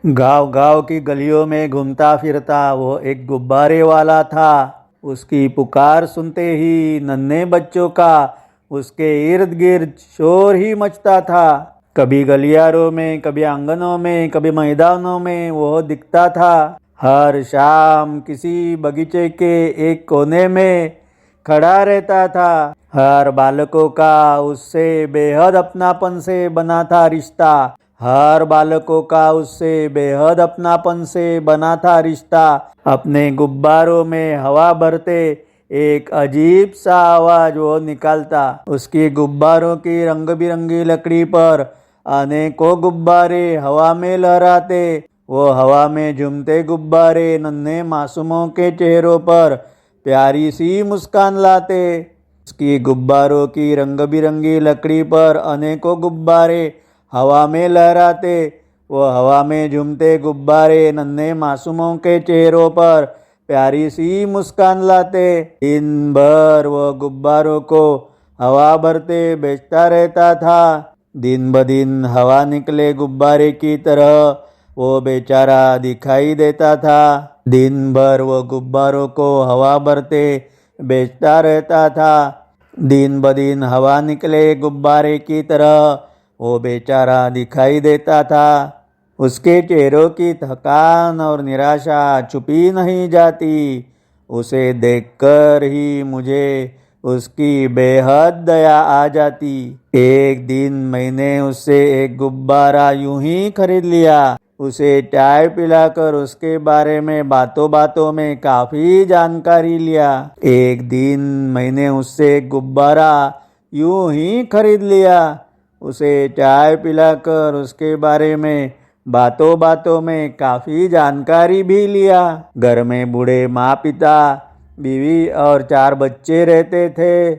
गांव गांव की गलियों में घूमता फिरता वो एक गुब्बारे वाला था। उसकी पुकार सुनते ही नन्हे बच्चों का उसके इर्द गिर्द शोर ही मचता था। कभी गलियारों में, कभी आंगनों में, कभी मैदानों में वो दिखता था। हर शाम किसी बगीचे के एक कोने में खड़ा रहता था। हर बालकों का उससे बेहद अपनापन से बना था रिश्ता। हर बालकों का उससे बेहद अपनापन से बना था रिश्ता। अपने गुब्बारों में हवा भरते एक अजीब सा आवाज वो निकालता। उसकी गुब्बारों की रंग बिरंगी लकड़ी पर अनेकों गुब्बारे हवा में लहराते। वो हवा में झूमते गुब्बारे नन्हे मासूमों के चेहरों पर प्यारी सी मुस्कान लाते। उसकी गुब्बारों की रंग बिरंगी लकड़ी पर अनेकों गुब्बारे हवा में लहराते। वो हवा में झूमते गुब्बारे नन्हे मासूमों के चेहरों पर प्यारी सी मुस्कान लाते। दिन भर वो गुब्बारों को हवा भरते बेचता रहता था। दिन ब दिन हवा निकले गुब्बारे की तरह वो बेचारा दिखाई देता था। दिन भर वो गुब्बारों को हवा भरते बेचता रहता था। दिन ब दिन हवा निकले गुब्बारे की तरह वो बेचारा दिखाई देता था। उसके चेहरों की थकान और निराशा छुपी नहीं जाती। उसे देखकर ही मुझे उसकी बेहद दया आ जाती। एक दिन मैंने उससे एक गुब्बारा यूं ही खरीद लिया। उसे चाय पिलाकर उसके बारे में बातों बातों में काफी जानकारी लिया। एक दिन मैंने उससे एक गुब्बारा यूं ही खरीद लिया। उसे चाय पिलाकर उसके बारे में बातों बातों में काफी जानकारी भी लिया। घर में बूढ़े माँ पिता, बीवी और 4 बच्चे रहते थे।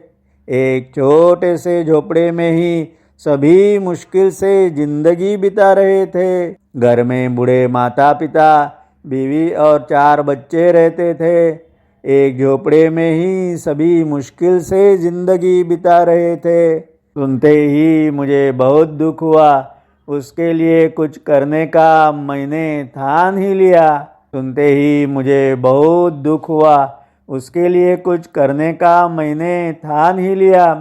एक छोटे से झोपड़े में ही सभी मुश्किल से जिंदगी बिता रहे थे। घर में बूढ़े माता पिता, बीवी और 4 बच्चे रहते थे। एक झोपड़े में ही सभी मुश्किल से जिंदगी बिता रहे थे। सुनते ही मुझे बहुत दुख हुआ। उसके लिए कुछ करने का मैंने ठान ही लिया। सुनते ही मुझे बहुत दुख हुआ। उसके लिए कुछ करने का मैंने ठान ही लिया।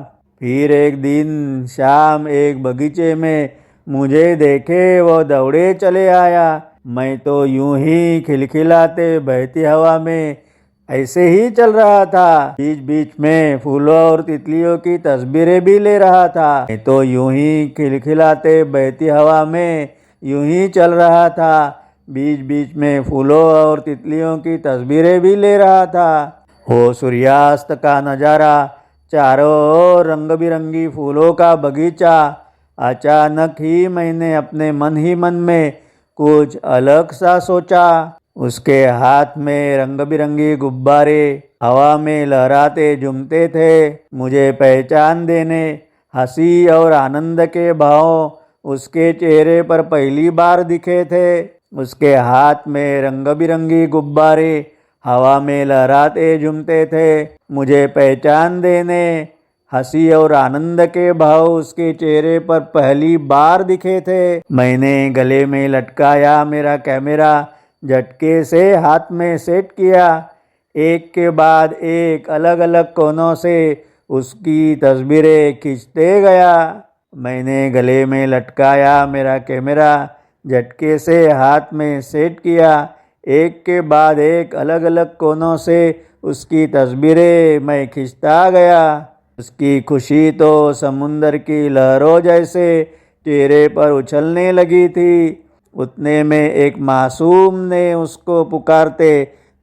फिर एक दिन शाम एक बगीचे में मुझे देखे वो दौड़े चले आया। मैं तो यूं ही खिलखिलाते बहती हवा में ऐसे ही चल रहा था। बीच बीच में फूलों और तितलियों की तस्वीरें भी ले रहा था। मैं तो यूं ही खिलखिलाते बहती हवा में यूं ही चल रहा था। बीच बीच में फूलों और तितलियों की तस्वीरें भी ले रहा था। वो सूर्यास्त का नज़ारा, चारों ओर रंग बिरंगी फूलों का बगीचा। अचानक ही मैंने अपने मन ही मन में कुछ अलग सा सोचा। उसके हाथ में रंग बिरंगी गुब्बारे हवा में लहराते झूमते थे। मुझे पहचान देने हंसी और आनंद के भाव उसके चेहरे पर पहली बार दिखे थे। उसके हाथ में रंग बिरंगी गुब्बारे हवा में लहराते झूमते थे। मुझे पहचान देने हंसी और आनंद के भाव उसके चेहरे पर पहली बार दिखे थे। मैंने गले में लटकाया मेरा कैमरा, झटके से हाथ में सेट किया। एक के बाद एक अलग अलग कोनों से उसकी तस्वीरें खींचते गया। मैंने गले में लटकाया मेरा कैमरा, झटके से हाथ में सेट किया। एक के बाद एक अलग अलग कोनों से उसकी तस्वीरें मैं खींचता गया। उसकी खुशी तो समुंदर की लहरों जैसे चेहरे पर उछलने लगी थी। उतने में एक मासूम ने उसको पुकारते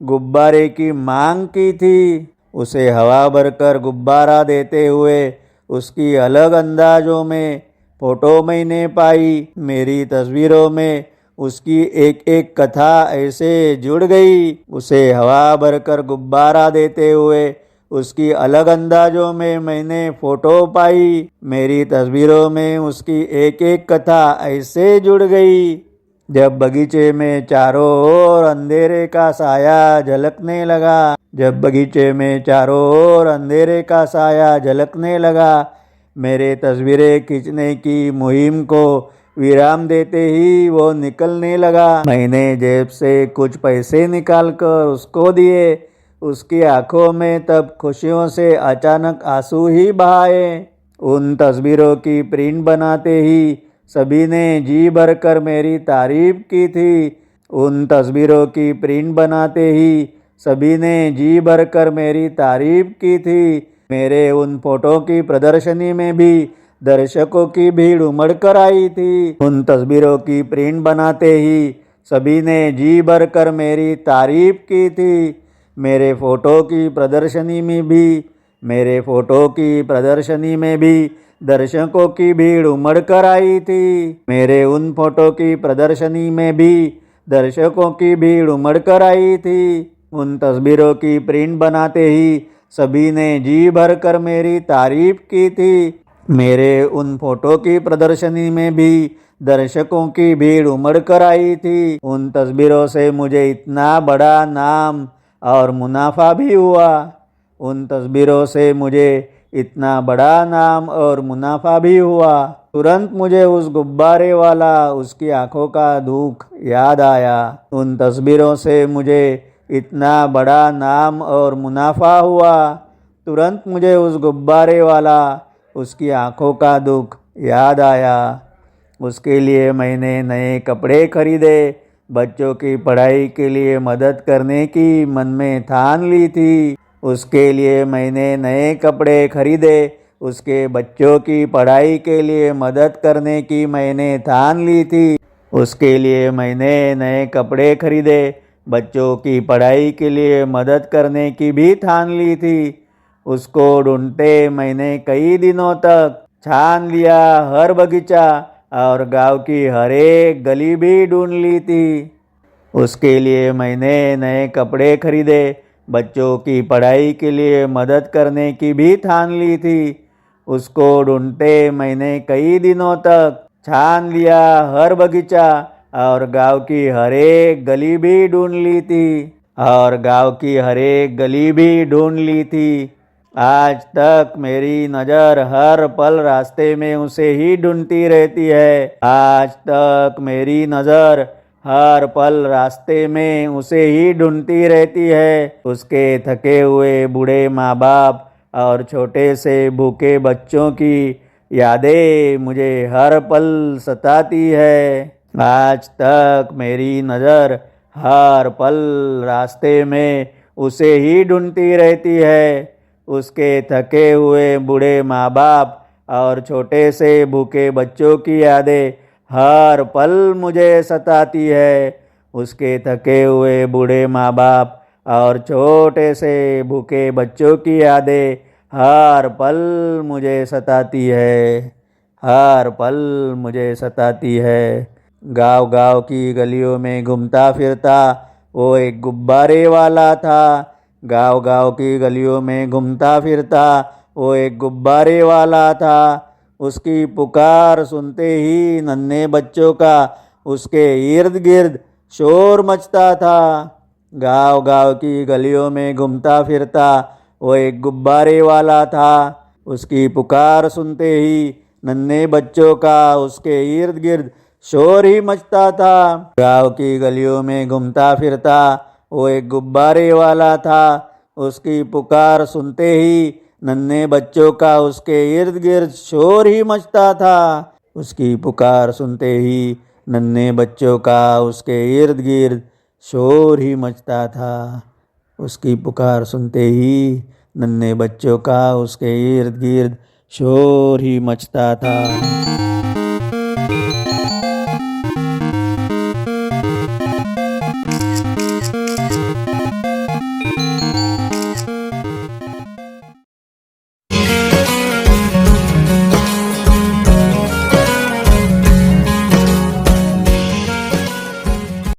गुब्बारे की मांग की थी। उसे हवा भरकर गुब्बारा देते हुए उसकी अलग अंदाजों में फोटो मैंने पाई। मेरी तस्वीरों में उसकी एक एक कथा ऐसे जुड़ गई। उसे हवा भरकर गुब्बारा देते हुए उसकी अलग अंदाजों में मैंने फोटो पाई। मेरी तस्वीरों में उसकी एक एक कथा ऐसे जुड़ गई। जब बगीचे में चारों ओर अंधेरे का साया झलकने लगा, जब बगीचे में चारों ओर अंधेरे का साया झलकने लगा, मेरे तस्वीरें खींचने की मुहिम को विराम देते ही वो निकलने लगा। मैंने जेब से कुछ पैसे निकालकर उसको दिए। उसकी आंखों में तब खुशियों से अचानक आंसू ही बहाए। उन तस्वीरों की प्रिंट बनाते ही सभी ने जी भरकर मेरी तारीफ की थी। उन तस्वीरों की प्रिंट बनाते ही सभी ने जी भरकर मेरी तारीफ की थी। मेरे उन फोटो की प्रदर्शनी में भी दर्शकों की भीड़ उमड़ कर आई थी। उन तस्वीरों की प्रिंट बनाते ही सभी ने जी भरकर मेरी तारीफ की थी। मेरे फोटो की प्रदर्शनी में भी दर्शकों की भीड़ उमड़ कर आई थी। मेरे उन फोटो की प्रदर्शनी में भी दर्शकों की भीड़ उमड़ कर आई थी। उन तस्वीरों की प्रिंट बनाते ही सभी ने जी भरकर मेरी तारीफ की थी। मेरे उन फोटो की प्रदर्शनी में भी दर्शकों की भीड़ उमड़ कर आई थी। उन तस्वीरों से मुझे इतना बड़ा नाम और मुनाफा भी हुआ। उन तस्वीरों से मुझे इतना बड़ा नाम और मुनाफा भी हुआ। तुरंत मुझे उस गुब्बारे वाला उसकी आंखों का दुख याद आया। उन तस्वीरों से मुझे इतना बड़ा नाम और मुनाफा हुआ। तुरंत मुझे उस गुब्बारे वाला उसकी आंखों का दुख याद आया। उसके लिए मैंने नए कपड़े खरीदे। बच्चों की पढ़ाई के लिए मदद करने की मन में ठान ली थी। उसके लिए मैंने नए कपड़े खरीदे। उसके बच्चों की पढ़ाई के लिए मदद करने की मैंने ठान ली थी। उसके लिए मैंने नए कपड़े खरीदे। बच्चों की पढ़ाई के लिए मदद करने की भी ठान ली थी। उसको ढूंढते मैंने कई दिनों तक छान लिया। हर बगीचा और गांव की हर एक गली भी ढूंढ ली थी। उसके लिए मैंने नए कपड़े खरीदे। बच्चों की पढ़ाई के लिए मदद करने की भी ठान ली थी। उसको ढूंढते मैंने कई दिनों तक छान लिया। हर बगीचा और गांव की हर एक गली भी ढूंढ ली थी। आज तक मेरी नज़र हर पल रास्ते में उसे ही ढूंढती रहती है। आज तक मेरी नज़र हर पल रास्ते में उसे ही ढूंढती रहती है। उसके थके हुए बूढ़े माँ बाप और छोटे से भूखे बच्चों की यादें मुझे हर पल सताती है। आज तक मेरी नज़र हर पल रास्ते में उसे ही ढूंढती रहती है। उसके थके हुए बूढ़े माँ बाप और छोटे से भूखे बच्चों की यादें हर पल मुझे सताती है। उसके थके हुए बूढ़े माँ बाप और छोटे से भूखे बच्चों की यादें हर पल मुझे सताती है। गांव की गलियों में घूमता फिरता वो एक गुब्बारे वाला था। गांव की गलियों में घूमता फिरता वो एक गुब्बारे वाला था। उसकी पुकार सुनते ही नन्हे बच्चों का उसके इर्द गिर्द शोर मचता था। गांव की गलियों में घूमता फिरता वो एक गुब्बारे वाला था। उसकी पुकार सुनते ही नन्हे बच्चों का उसके इर्द गिर्द शोर ही मचता था। गांव की गलियों में घूमता फिरता वो एक गुब्बारे वाला था। उसकी पुकार सुनते ही नन्हे बच्चों का उसके इर्द गिर्द शोर ही मचता था। उसकी पुकार सुनते ही नन्हे बच्चों का उसके इर्द गिर्द शोर ही मचता था। उसकी पुकार सुनते ही नन्हे बच्चों का उसके इर्द गिर्द शोर ही मचता था।